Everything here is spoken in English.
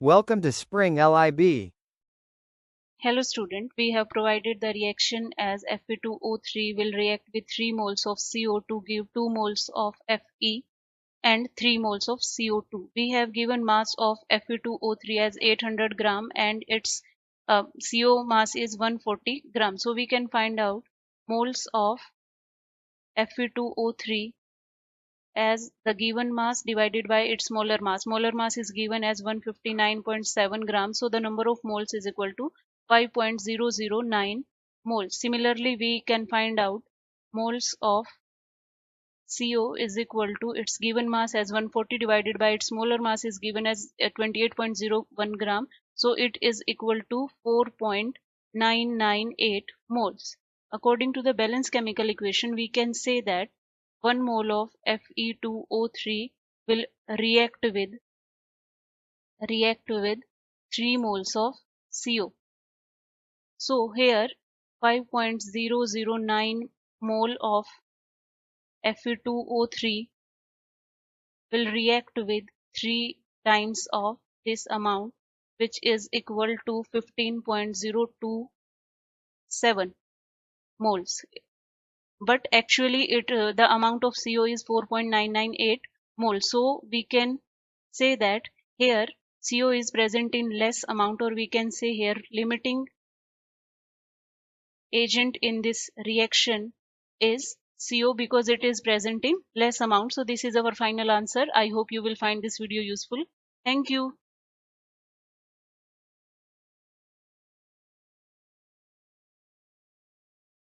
Welcome to Spring Lib. Hello student, we have provided the reaction as Fe2O3 will react with 3 moles of CO to give 2 moles of Fe and 3 moles of CO2. We have given mass of Fe2O3 as 800 gram and its CO mass is 140 gram. So we can find out moles of Fe2O3 as the given mass divided by its molar mass. Molar mass is given as 159.7 grams. So the number of moles is equal to 5.009 moles. Similarly, we can find out moles of CO is equal to its given mass as 140 divided by its molar mass is given as 28.01 gram. So it is equal to 4.998 moles. According to the Balance chemical equation, we can say that 1 mole of Fe2O3 will react with 3 moles of CO. So here 5.009 mole of Fe2O3 will react with 3 times of this amount, which is equal to 15.027 moles. But actually the amount of CO is 4.998 moles. So we can say that here CO is present in less amount, or we can say here limiting agent in this reaction is CO because it is present in less amount. So this is our final answer. I hope you will find this video useful. Thank you.